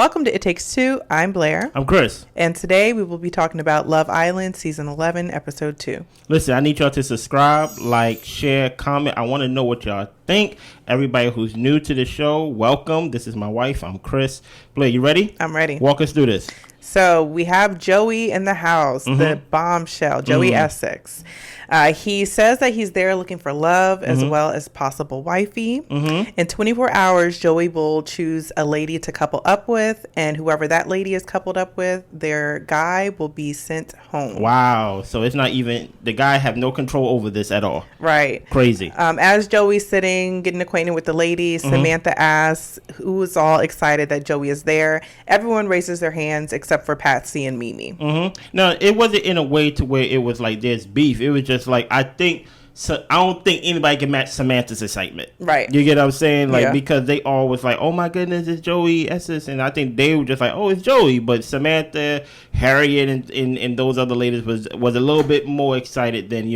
Welcome to It Takes Two. I'm Blair. I'm Chris. And today we will be talking about Love Island Season 11, Episode 2. Listen, I need y'all to subscribe, like, share, comment. I want to know what y'all think. Everybody who's new to the show, welcome. This is my wife. I'm Chris. Blair, you ready? I'm ready. Walk us through this. So we have Joey in the house, the bombshell, Joey Essex. He says that he's there looking for love as well as possible wifey. In 24 hours, Joey will choose a lady to couple up with, and whoever that lady is coupled up with, their guy will be sent home. Wow. So it's not even, the guy have no control over this at all. Right. Crazy. As Joey's sitting, getting acquainted with the lady, Samantha asks who is all excited that Joey is there. Everyone raises their hands except for Patsy and Mimi. No, it wasn't in a way to where it was like there's beef. It was just like, I don't think anybody can match Samantha's excitement. Right. You get what I'm saying? Like, Yeah. because they all was like, oh my goodness, it's Joey Essex. And I think they were just like, oh, it's Joey. But Samantha, Harriet, and those other ladies was a little bit more excited than,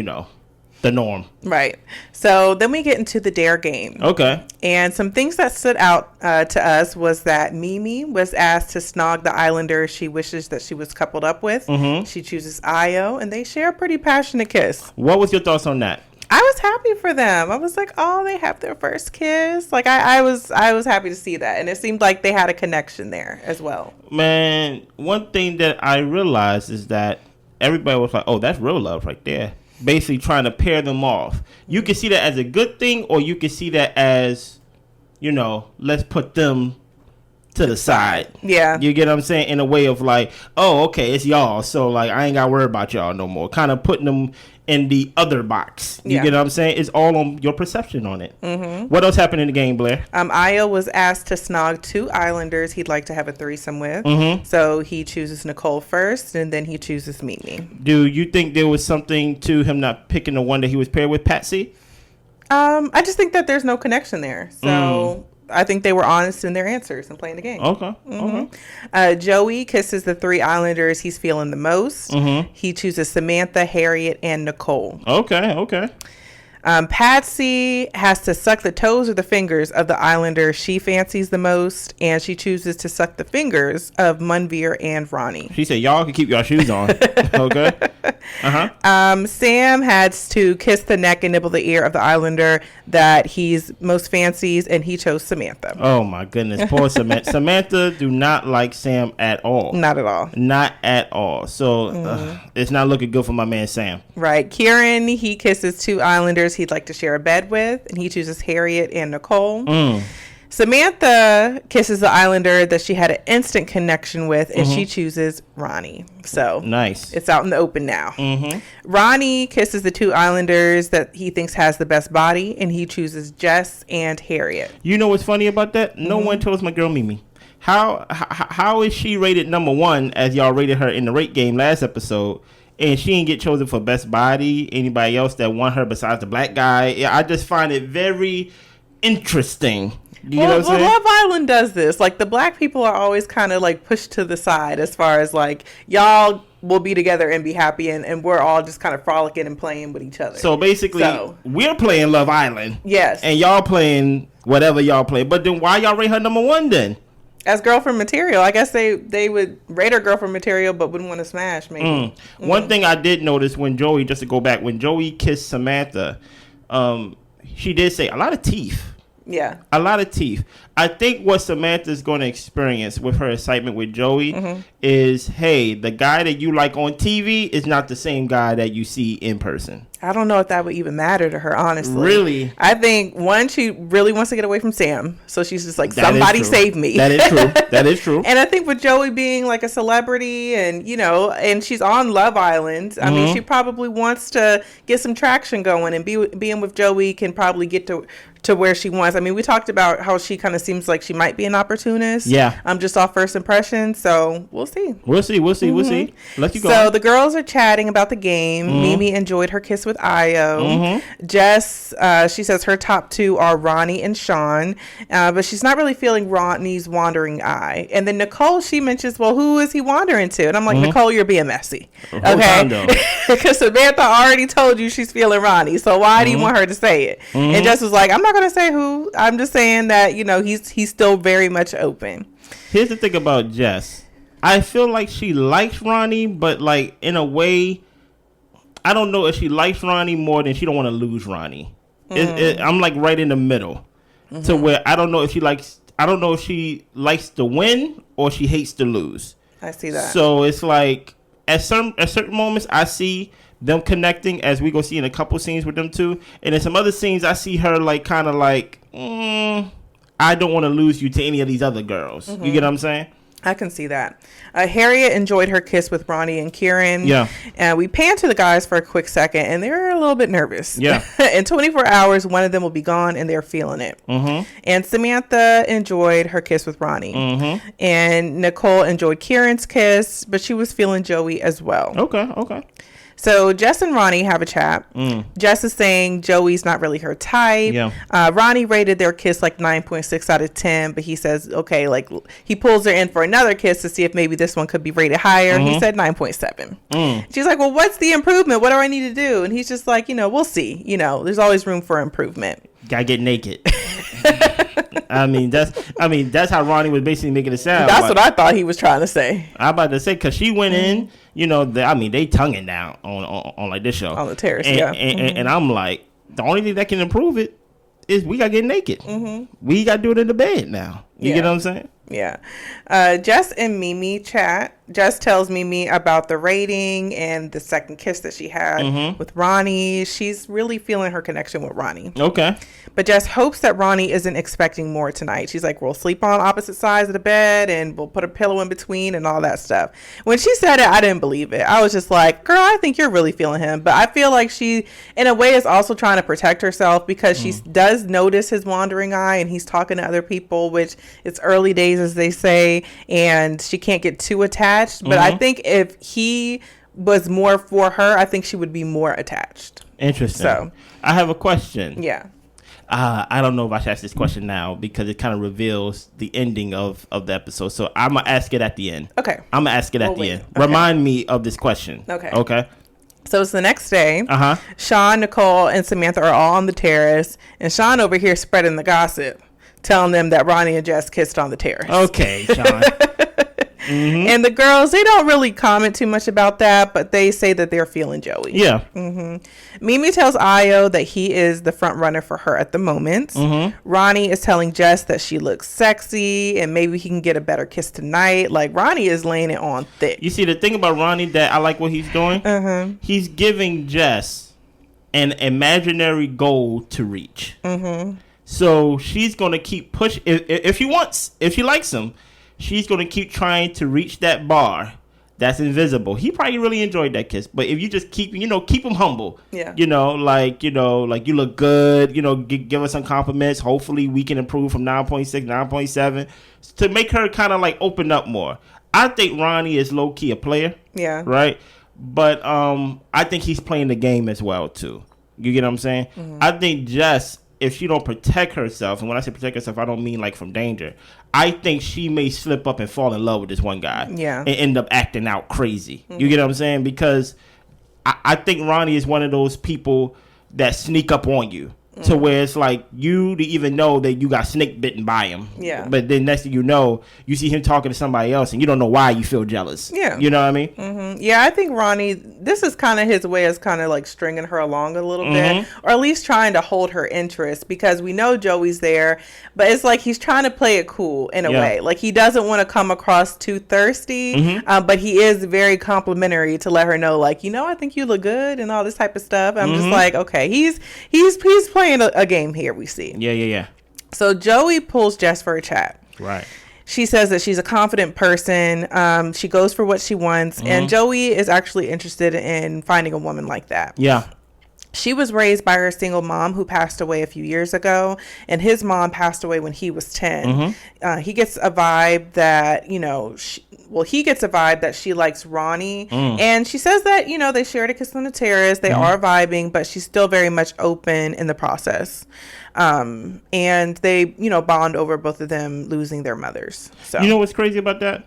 the norm. Right. So then we get into the dare game. Okay. And some things that stood out to us was that Mimi was asked to snog the islander she wishes that she was coupled up with. She chooses Io, and they share a pretty passionate kiss. What was your thoughts on that? I was happy for them. I was like, oh, they have their first kiss. Like, I was happy to see that. And it seemed like they had a connection there as well. Man, one thing that I realized is that everybody was like, oh, that's real love right there. Basically trying to pair them off. You can see that as a good thing, or you can see that as, let's put them to the side. Yeah. You get what I'm saying? In a way of like, oh, okay, it's y'all. So, like, I ain't got to worry about y'all no more. Kind of putting them in the other box. You get what I'm saying? It's all on your perception on it. What else happened in the game, Blair? Io was asked to snog two islanders he'd like to have a threesome with. So he chooses Nicole first, and then he chooses Mimi. Do you think there was something to him not picking the one that he was paired with, Patsy? I just think that there's no connection there. So I think they were honest in their answers and playing the game. Okay. Joey kisses the three islanders he's feeling the most. He chooses Samantha, Harriet, and Nicole. Okay. Patsy has to suck the toes or the fingers of the islander she fancies the most, and she chooses to suck the fingers of Munveer and Ronnie. She said, y'all can keep your shoes on. Okay. Sam has to kiss the neck and nibble the ear of the islander that he's most fancies, and he chose Samantha. Oh my goodness, poor Samantha. Samantha do not like Sam at all. Not at all. Not at all. So it's not looking good for my man Sam. Right. Kieran, he kisses two islanders he'd like to share a bed with, and he chooses Harriet and Nicole. Samantha kisses the islander that she had an instant connection with, and she chooses Ronnie. So nice. It's out in the open now. Ronnie kisses the two islanders that he thinks has the best body, and he chooses Jess and Harriet. You know what's funny about that? No one chose my girl Mimi. How is she rated number one as y'all rated her in the rate game last episode, and she didn't get chosen for best body? Anybody else that won her besides the black guy? Yeah, I just find it very interesting. You know what I'm saying? Love Island does this. Like, the black people are always kind of like pushed to the side as far as like, y'all will be together and be happy, and we're all just kind of frolicking and playing with each other. So basically, we're playing Love Island. Yes. And y'all playing whatever y'all play. But then why y'all rate her number one then? As girlfriend material. I guess they would rate her girlfriend material, but wouldn't want to smash, maybe. One thing I did notice when Joey, just to go back, when Joey kissed Samantha, she did say a lot of teeth. Yeah. A lot of teeth. I think what Samantha's going to experience with her excitement with Joey is, hey, the guy that you like on TV is not the same guy that you see in person. I don't know if that would even matter to her, honestly. Really? I think, one, she really wants to get away from Sam. So she's just like, somebody save me. That is true. That is true. And I think with Joey being like a celebrity and, and she's on Love Island, I mean, she probably wants to get some traction going, and being with Joey can probably get to where she wants. I mean, we talked about how she kind of seems like she might be an opportunist. Yeah. Just off first impression. So we'll see. We'll see. Let you go. So the girls are chatting about the game. Mimi enjoyed her kiss with Io. Jess, she says her top two are Ronnie and Sean, but she's not really feeling Ronnie's wandering eye. And then Nicole, she mentions, well, who is he wandering to? And I'm like, Nicole, you're being messy. Okay? Because Samantha already told you she's feeling Ronnie. So why do you want her to say it? And Jess was like, I'm not going to say who. I'm just saying that, he's still very much open. Here's the thing about Jess. I feel like she likes Ronnie, but like in a way, I don't know if she likes Ronnie more than she don't want to lose Ronnie. I'm like right in the middle, to where I don't know if she likes to win or she hates to lose. I see that. So it's like at certain moments I see them connecting, as we go see in a couple scenes with them two, and in some other scenes I see her like kind of like I don't want to lose you to any of these other girls. You get what I'm saying? I can see that. Harriet enjoyed her kiss with Ronnie and Kieran. Yeah. And we pan to the guys for a quick second, and they're a little bit nervous. Yeah. In 24 hours, one of them will be gone, and they're feeling it. And Samantha enjoyed her kiss with Ronnie. And Nicole enjoyed Kieran's kiss, but she was feeling Joey as well. Okay. So Jess and Ronnie have a chat. Jess is saying Joey's not really her type. Yeah. Ronnie rated their kiss like 9.6 out of 10, but he says, okay, like he pulls her in for another kiss to see if maybe this one could be rated higher. He said 9.7. She's like, well, what's the improvement? What do I need to do? And he's just like, we'll see. There's always room for improvement. Gotta get naked. That's how Ronnie was basically making it sound. That's what I thought he was trying to say. I'm about to say, because she went in, they tonguing down on like this show. On the terrace, and I'm like, the only thing that can improve it is we gotta get naked. We gotta do it in the bed now. You get what I'm saying? Yeah. Jess and Mimi chat. Jess tells Mimi about the rating and the second kiss that she had with Ronnie. She's really feeling her connection with Ronnie. Okay. But Jess hopes that Ronnie isn't expecting more tonight. She's like, we'll sleep on opposite sides of the bed and we'll put a pillow in between and all that stuff. When she said it, I didn't believe it. I was just like, girl, I think you're really feeling him. But I feel like she, in a way, is also trying to protect herself because she does notice his wandering eye and he's talking to other people, which it's early days, as they say, and she can't get too attached. But I think if he was more for her, I think she would be more attached. Interesting. So I have a question. Yeah. I don't know if I should ask this question now because it kind of reveals the ending of the episode. So I'm going to ask it at the end. Okay. I'm going to ask it at the end. Okay. Remind me of this question. Okay. So it's the next day. Sean, Nicole, and Samantha are all on the terrace. And Sean over here spreading the gossip, telling them that Ronnie and Jess kissed on the terrace. Okay, Sean. And the girls, they don't really comment too much about that, but they say that they're feeling Joey. Yeah. Mimi tells Ayo that he is the front runner for her at the moment. Ronnie is telling Jess that she looks sexy and maybe he can get a better kiss tonight. Like, Ronnie is laying it on thick. You see, the thing about Ronnie that I like what he's doing, he's giving Jess an imaginary goal to reach. So she's going to keep pushing. If she likes him, she's going to keep trying to reach that bar that's invisible. He probably really enjoyed that kiss. But if you just keep him humble. Yeah. Like you look good. Give us some compliments. Hopefully we can improve from 9.6, 9.7 to make her kind of like open up more. I think Ronnie is low key a player. Yeah. Right. But I think he's playing the game as well too. You get what I'm saying? I think Jess, if she don't protect herself, and when I say protect herself, I don't mean like from danger. I think she may slip up and fall in love with this one guy. Yeah. And end up acting out crazy. You get what I'm saying? Because I think Ronnie is one of those people that sneak up on you. To where it's like you to even know that you got snake bitten by him. Yeah. But then next thing you know, you see him talking to somebody else and you don't know why you feel jealous. Yeah. You know what I mean? Yeah, I think Ronnie, this is kind of his way of kind of like stringing her along a little bit, or at least trying to hold her interest, because we know Joey's there, but it's like he's trying to play it cool in a way. Like he doesn't want to come across too thirsty, but he is very complimentary to let her know, like, I think you look good and all this type of stuff. I'm just like, okay, he's playing a game here, we see. Yeah. So Joey pulls Jess for a chat. Right. She says that she's a confident person. She goes for what she wants. And Joey is actually interested in finding a woman like that. Yeah. She was raised by her single mom who passed away a few years ago. And his mom passed away when he was 10. He gets a vibe that, he gets a vibe that she likes Ronnie. And she says that, they shared a kiss on the terrace. They are vibing, but she's still very much open in the process. And they, bond over both of them losing their mothers. So you know what's crazy about that?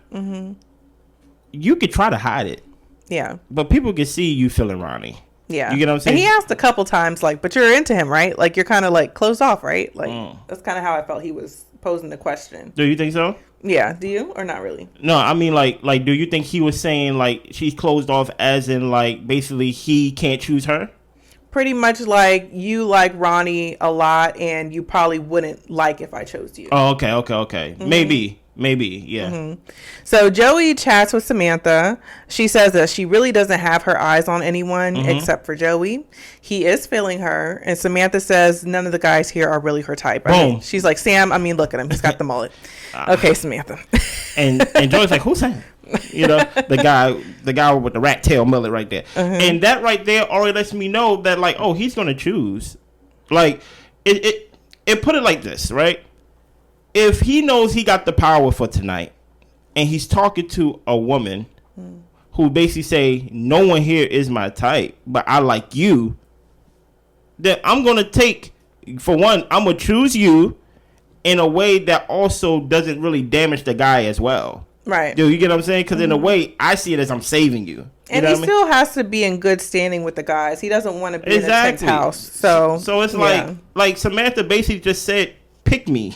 You could try to hide it. Yeah. But people can see you feeling Ronnie. Yeah. You get what I'm saying? And he asked a couple times, like, but you're into him, right? Like, you're kind of, like, closed off, right? Like, that's kind of how I felt he was posing the question. Do you think so? Yeah. Do you? Or not really? No, I mean, like, do you think he was saying, like, she's closed off as in, like, basically he can't choose her? Pretty much like you like Ronnie a lot and you probably wouldn't like if I chose you. Oh, okay. Mm-hmm. Maybe, yeah. Mm-hmm. So Joey chats with Samantha. She says that she really doesn't have her eyes on anyone except for Joey. He is feeling her. And Samantha says none of the guys here are really her type. Boom. I mean, she's like, Sam, look at him. He's got the mullet. Okay, Samantha. and Joey's like, who's Sam? You know, the guy with the rat tail mullet right there. And that right there already lets me know that, like, oh, he's going to choose. Like, it put it like this, right? If he knows he got the power for tonight and he's talking to a woman who basically say, no one here is my type, but I like you, then I'm going to take, for one, I'm going to choose you in a way that also doesn't really damage the guy as well. Right. Do you get what I'm saying? Because in a way, I see it as I'm saving you. And he still has to be in good standing with the guys. He doesn't want to be in a chick's house. So it's like Samantha basically just said, pick me,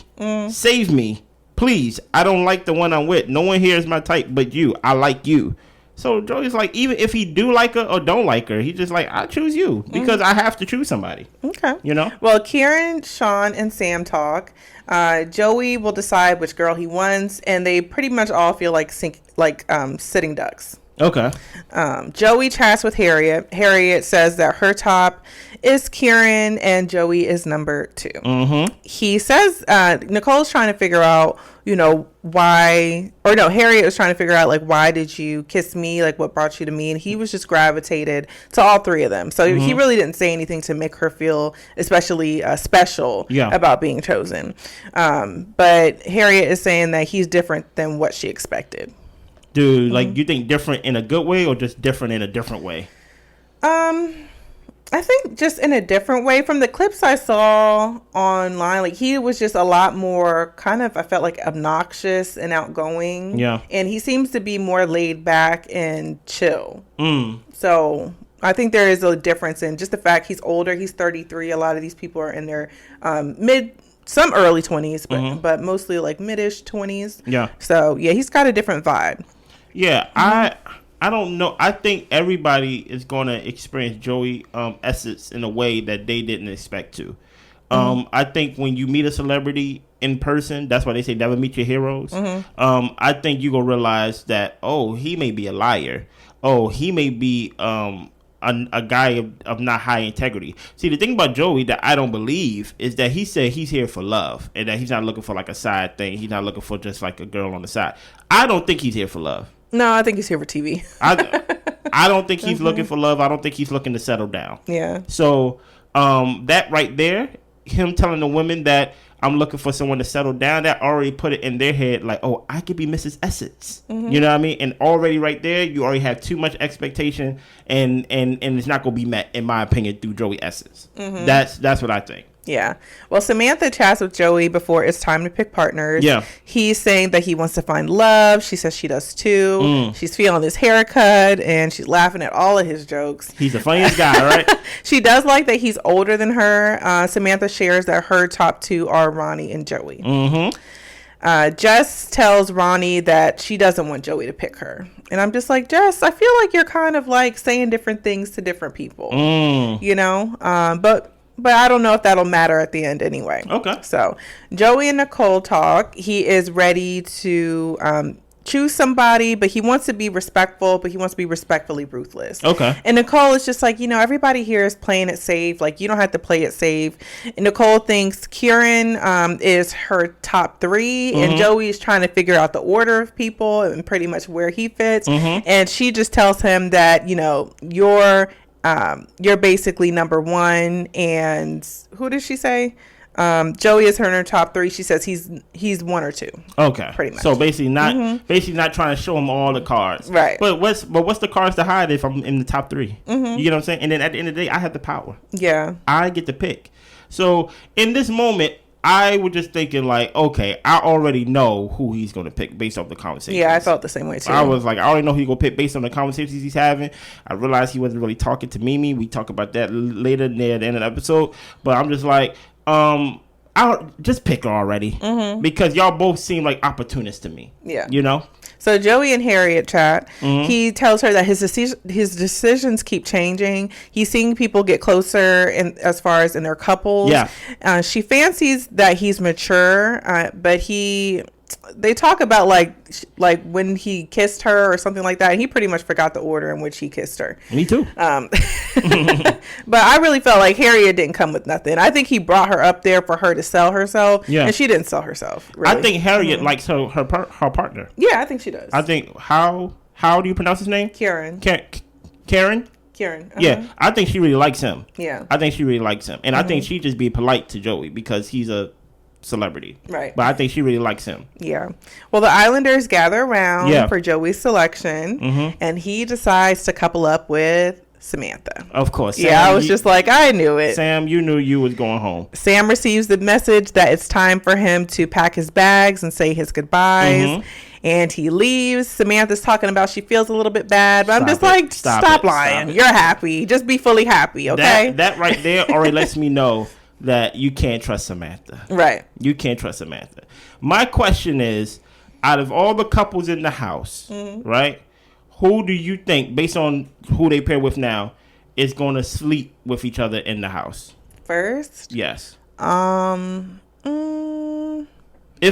save me, please. I don't like the one I'm with. No one here is my type but you. I like you. So Joey's like, even if he do like her or don't like her, he's just like, I choose you because I have to choose somebody. Okay. You know? Well, Kieran, Sean, and Sam talk. Joey will decide which girl he wants, and they pretty much all feel like sitting ducks. Okay. Joey chats with Harriet. Harriet says that her top is Kieran and Joey is number 2. Mm-hmm. He says Nicole's trying to figure out, why, or no, Harriet was trying to figure out, like, why did you kiss me? Like, what brought you to me? And he was just gravitated to all 3 of them. So he really didn't say anything to make her feel especially special about being chosen. But Harriet is saying that he's different than what she expected. Dude, like, you think different in a good way or just different in a different way? I think just in a different way. From the clips I saw online, like, he was just a lot more kind of, I felt like, obnoxious and outgoing. Yeah. And he seems to be more laid back and chill. So I think there is a difference in just the fact he's older. He's 33. A lot of these people are in their some early 20s, but mostly like mid-ish 20s. Yeah. So, yeah, he's got a different vibe. Yeah, I don't know. I think everybody is going to experience Joey essence in a way that they didn't expect to. I think when you meet a celebrity in person, that's why they say never meet your heroes. I think you're going to realize that, oh, he may be a liar. Oh, he may be a guy of not high integrity. See, the thing about Joey that I don't believe is that he said he's here for love and that he's not looking for like a side thing. He's not looking for just like a girl on the side. I don't think he's here for love. No, I think he's here for TV. I don't think he's looking for love. I don't think he's looking to settle down. Yeah. So that right there, him telling the women that I'm looking for someone to settle down, that already put it in their head like, oh, I could be Mrs. Essex. You know what I mean? And already right there, you already have too much expectation and it's not going to be met, in my opinion, through Joey Essex. That's what I think. Yeah. Well, Samantha chats with Joey before it's time to pick partners. Yeah. He's saying that he wants to find love. She says she does too. She's feeling his haircut and she's laughing at all of his jokes. He's the funniest guy, right? She does like that he's older than her. Samantha shares that her top 2 are Ronnie and Joey. Jess tells Ronnie that she doesn't want Joey to pick her. And I'm just like, Jess, I feel like you're kind of like saying different things to different people, but I don't know if that'll matter at the end anyway. Okay. So Joey and Nicole talk. He is ready to choose somebody, but he wants to be respectful, but he wants to be respectfully ruthless. Okay. And Nicole is just like, everybody here is playing it safe. Like, you don't have to play it safe. And Nicole thinks Kieran is her top 3, and Joey is trying to figure out the order of people and pretty much where he fits. And she just tells him that, you're basically number 1, and who did she say? Joey is her in her top 3. She says he's 1 or 2. Okay, pretty much. So basically not trying to show him all the cards, right? But what's the cards to hide if I'm in the top 3? You get what I'm saying? And then at the end of the day, I have the power. Yeah, I get to pick. So in this moment, I was just thinking like, okay, I already know who he's going to pick based off the conversation. Yeah, I felt the same way too. I was like, I already know who he's going to pick based on the conversations he's having. I realized he wasn't really talking to Mimi. We talk about that later near the end of the episode. But I'm just like, I'll just pick her already because y'all both seem like opportunists to me. Yeah. You know? So Joey and Harriet chat. He tells her that his decisions keep changing. He's seeing people get closer as far as in their couples. Yeah. She fancies that he's mature, but they talk about like when he kissed her or something like that. And he pretty much forgot the order in which he kissed her. Me too. But I really felt like Harriet didn't come with nothing. I think he brought her up there for her to sell herself. Yeah. And she didn't sell herself. Really. I think Harriet likes her partner. Yeah, I think she does. I think how do you pronounce his name? Kieran. Kieran? Kieran. Yeah, I think she really likes him. Yeah. I think she really likes him. And I think she just be polite to Joey because he's a celebrity. Right. But I think she really likes him. Yeah. Well, the Islanders gather around for Joey's selection, and he decides to couple up with Samantha. Of course. Sam, I was just like, I knew it. Sam, you knew you was going home. Sam receives the message that it's time for him to pack his bags and say his goodbyes. And he leaves. Samantha's talking about she feels a little bit bad, but I'm just like, stop lying. You're happy. Just be fully happy, okay? That right there already lets me know that you can't trust Samantha. Right. You can't trust Samantha. My question is, out of all the couples in the house, right, who do you think, based on who they pair with now, is going to sleep with each other in the house? First? Yes. If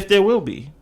there will be.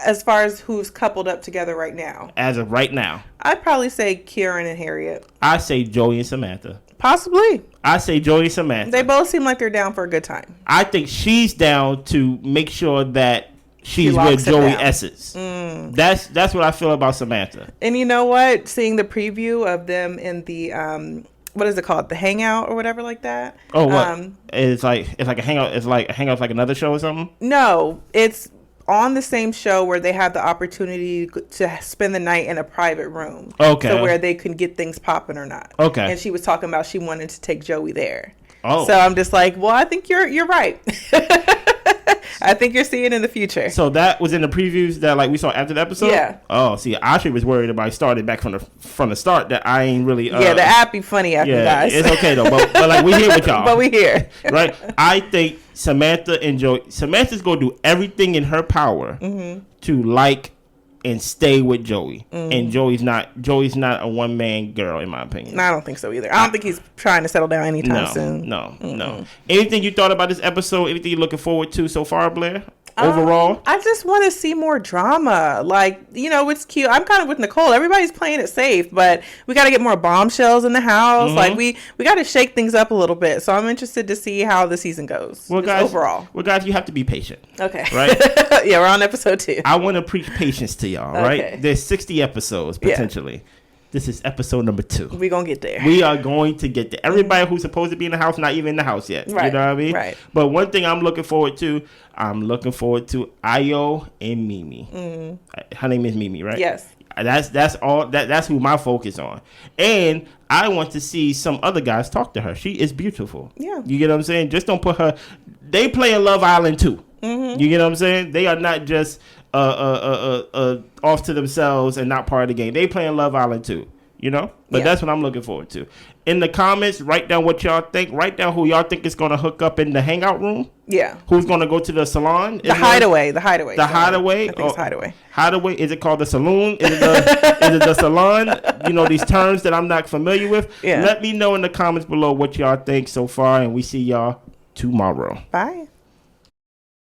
As far as who's coupled up together right now? As of right now. I'd probably say Kieran and Harriet. I say Joey and Samantha. Possibly. I say Joey and Samantha. They both seem like they're down for a good time. I think she's down to make sure that she's with Joey Essex. That's what I feel about Samantha. And you know what? Seeing the preview of them in the what is it called? The Hangout or whatever like that. Oh, what? It's like a hangout. It's like a hangout, like another show or something. No, it's on the same show where they have the opportunity to spend the night in a private room. Okay. So where they can get things popping or not. Okay. And she was talking about she wanted to take Joey there. Oh. So I'm just like, well, I think you're right. I think you're seeing in the future. So that was in the previews that like we saw after the episode? Yeah. Oh, see, I actually was worried about started back from the start that I ain't really the app be funny after guys. It's okay though, but like we here with y'all. But we here. Right? I think Samantha's gonna do everything in her power to like and stay with Joey. And Joey's not a one man girl in my opinion. No, I don't think so either. I don't think he's trying to settle down anytime soon. No. Anything you thought about this episode? Anything you're looking forward to so far, Blair? Overall, I just want to see more drama. Like, it's cute. I'm kind of with Nicole. Everybody's playing it safe, but we got to get more bombshells in the house. Like, we got to shake things up a little bit. So I'm interested to see how the season goes. Well, guys, overall. Well, guys, you have to be patient. Okay. Right? Yeah, we're on episode 2. I want to preach patience to y'all. Right? There's 60 episodes potentially. Yeah. This is episode number 2. We're going to get there. We are going to get there. Everybody who's supposed to be in the house, not even in the house yet. Right. You know what I mean? Right. But one thing I'm looking forward to Ayo and Mimi. Her name is Mimi, right? Yes. That's all. That's who my focus on. And I want to see some other guys talk to her. She is beautiful. Yeah. You get what I'm saying? Just don't put her. They play in Love Island too. You get what I'm saying? They are not just off to themselves and not part of the game. They play in Love Island too, But that's what I'm looking forward to. In the comments, write down what y'all think. Write down who y'all think is going to hook up in the hangout room. Yeah. Who's going to go to the salon? The hideaway. The hideaway? I think it's hideaway. Hideaway? Is it called the saloon? Is it the salon? These terms that I'm not familiar with. Yeah. Let me know in the comments below what y'all think so far, and we see y'all tomorrow. Bye.